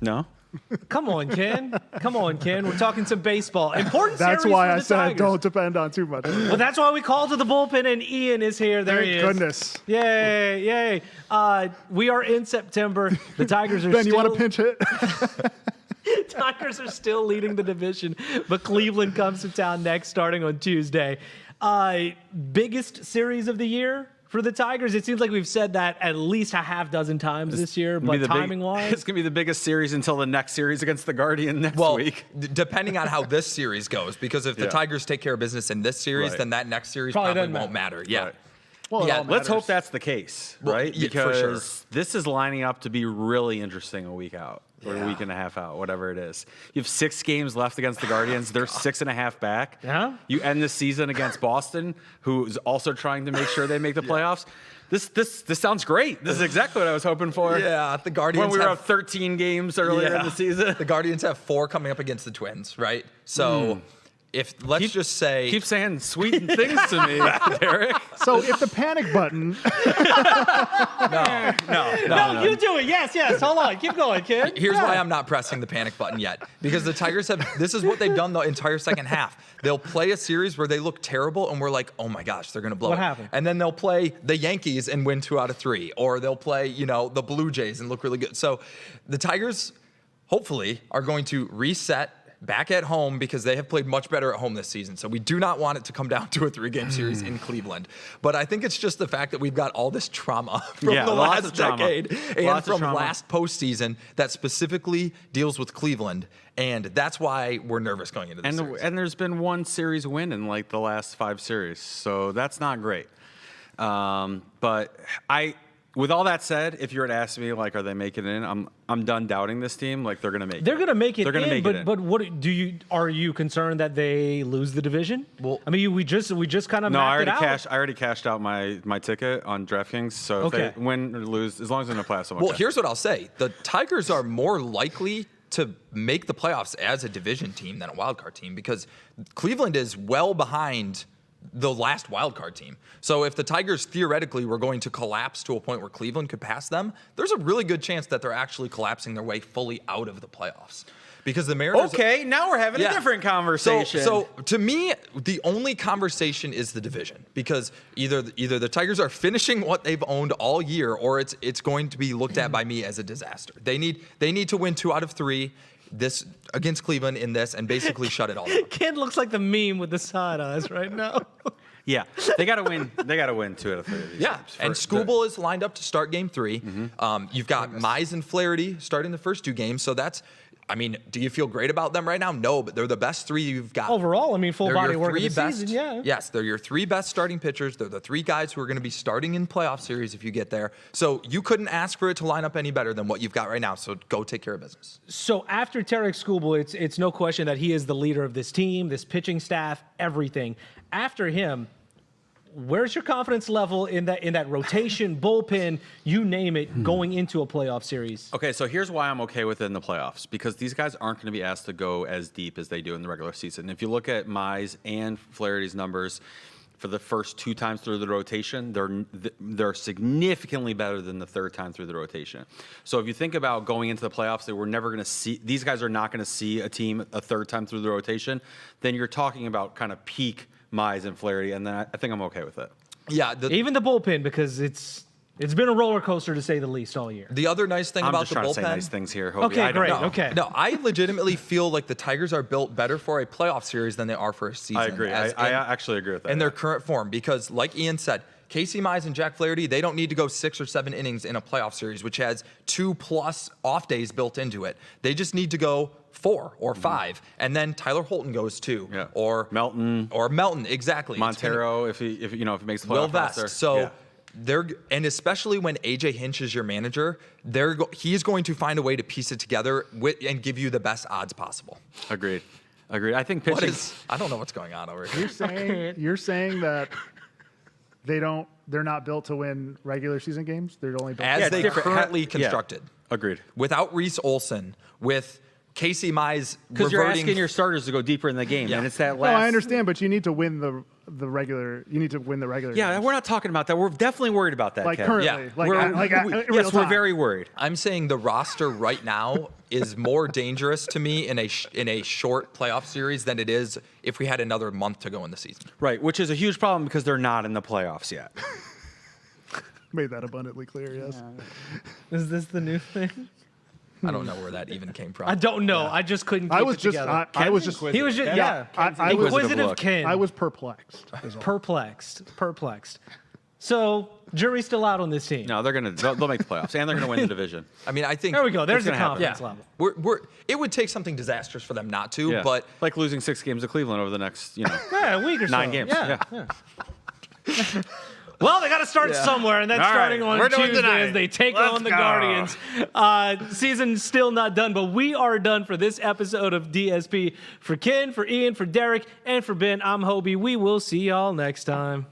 No? Come on, Ken. Come on, Ken. We're talking some baseball. Important That's series why for I the said I Tigers. don't depend on too much. Well, that's why we called to the bullpen, and Ian is here. There he is. Thank goodness. Yay, yay. We are in September. The Tigers are Ben, still... you want a pinch hit? Tigers are still leading the division, but Cleveland comes to town next, starting on Tuesday. Biggest series of the year for the Tigers? It seems like we've said that at least a half dozen times this year, but timing-wise? It's going to be the biggest series until the next series against the Guardian next week. Depending on how this series goes, because if the Tigers take care of business in this series, then that next series probably won't matter. Yeah. Right. Well, Yeah, Let's hope that's the case, right? yeah, Because for sure. this is lining up to be really interesting a week out, or a week and a half out, whatever it is. You have 6 games left against the Guardians. They're 6.5 back. Yeah. You end the season against Boston, who's also trying to make sure they make the playoffs. This sounds great. This is exactly what I was hoping for. Yeah, the Guardians when we were up 13 games earlier in the season. The Guardians have 4 coming up against the Twins, right? So if let's just say Keep saying sweet things to me, Derek. So if the panic button, No, you do it. Yes. Hold on. Keep going, kid. Here's why I'm not pressing the panic button yet. Because the Tigers this is what they've done the entire second half. They'll play a series where they look terrible and we're like, oh my gosh, they're going to blow What it. happened? And then they'll play the Yankees and win 2 out of 3. Or they'll play, the Blue Jays and look really good. So the Tigers, hopefully, are going to reset back at home because they have played much better at home this season. So we do not want it to come down to a 3-game series in Cleveland. But I think it's just the fact that we've got all this trauma from the lots last of trauma. decade and Lots of from trauma. last postseason that specifically deals with Cleveland. And that's why we're nervous going into this series. And there's been 1 series win in like the last 5 series, so that's not great. But with all that said, if you were to ask me, like, are they making it in? I'm done doubting this team. Like, they're gonna make it. They're going to make it They're gonna in, make it in. but what are you concerned that they lose the division? Well, I mean, we just kind of No, I mapped it out. already cashed out my ticket on DraftKings. So if they win or lose, as long as they're in the playoffs, I'm okay. Well, here's what I'll say. The Tigers are more likely to make the playoffs as a division team than a wildcard team because Cleveland is well behind the last wildcard team. So if the Tigers theoretically were going to collapse to a point where Cleveland could pass them, there's a really good chance that they're actually collapsing their way fully out of the playoffs. Because the Mariners... Okay, now we're having a different conversation. So to me, the only conversation is the division. Because either the Tigers are finishing what they've owned all year, or it's going to be looked at by me as a disaster. They need to win 2 out of 3 this against Cleveland in this and basically shut it all down. Kid looks like the meme with the side eyes right now. yeah, they got to win. They got to win 2 out of 3 of these Yeah, games. and Skubal is lined up to start Game 3. You've got Mize and Flaherty starting the first 2 games, so that's. I mean, do you feel great about them right now? No, but they're the best 3 you've got. Overall, I mean, full They're body your work of 3 the best, season, yeah. Yes, they're your 3 best starting pitchers. They're the 3 guys who are going to be starting in playoff series if you get there. So you couldn't ask for it to line up any better than what you've got right now. So go take care of business. So after Tarek Skubal, it's no question that he is the leader of this team, this pitching staff, everything. After him, where's your confidence level in that rotation, bullpen, you name it, going into a playoff series? Okay, so here's why I'm okay with it in the playoffs, because these guys aren't going to be asked to go as deep as they do in the regular season. If you look at Mize and Flaherty's numbers for the first 2 times through the rotation, they're significantly better than the 3rd time through the rotation. So if you think about going into the playoffs, they were never going to see, these guys are not going to see a team a 3rd time through the rotation, then you're talking about kind of peak Mize and Flaherty, and then I think I'm okay with it. Yeah, Even the bullpen, because it's been a roller coaster to say the least all year. the other nice thing I'm about just the trying bullpen. to say nice things here, Hobie. Okay, I don't great. know. Okay. No, I legitimately feel like the Tigers are built better for a playoff series than they are for a season. I agree. I actually agree with that. In their current form, because like Ian said, Casey Mize and Jack Flaherty, they don't need to go 6 or 7 innings in a playoff series, which has 2+ off days built into it. They just need to go 4 or 5, and then Tyler Holton goes 2, or Melton, exactly. Montero, if he makes the playoff Will roster. Vest. So and especially when AJ Hinch is your manager, he's going to find a way to piece it together and give you the best odds possible. Agreed. I think pitching. I don't know what's going on over here. you're saying that they're not built to win regular season games. They're only built As they currently Yeah. constructed. Agreed. Without Reese Olson, with Casey Mize Because you're reverting. asking your starters to go deeper in the game, Yeah. and it's that No, last. I understand, but you need to win the regular. You need to win the regular. Yeah, games. we're not talking about that. We're definitely worried about that. Like Kev. currently, Yeah. Yes, we're very worried. I'm saying the roster right now is more dangerous to me in a short playoff series than it is if we had another month to go in the season. Right, which is a huge problem because they're not in the playoffs yet. Made that abundantly clear. Yes. Is this the new thing? I don't know where that even came from. I don't know. I just couldn't keep I was it just. together. I was just. He was just, yeah. I was. Inquisitive look. Ken. I was perplexed. is all. Perplexed. So, jury's still out on this team. No, they'll make the playoffs, and they're gonna win the division. I mean, I think There we go. There's the gonna happen. confidence level. it would take something disastrous for them not to, Yeah. but like losing 6 games to Cleveland over the next, Yeah, a week or so. 9 games. Yeah. Well, they got to start somewhere, and that's All starting right, on we're doing Tuesday tonight. as they take Let's on the go. Guardians. Season's still not done, but we are done for this episode of DSP. For Ken, for Ian, for Derek, and for Ben, I'm Hobie. We will see y'all next time.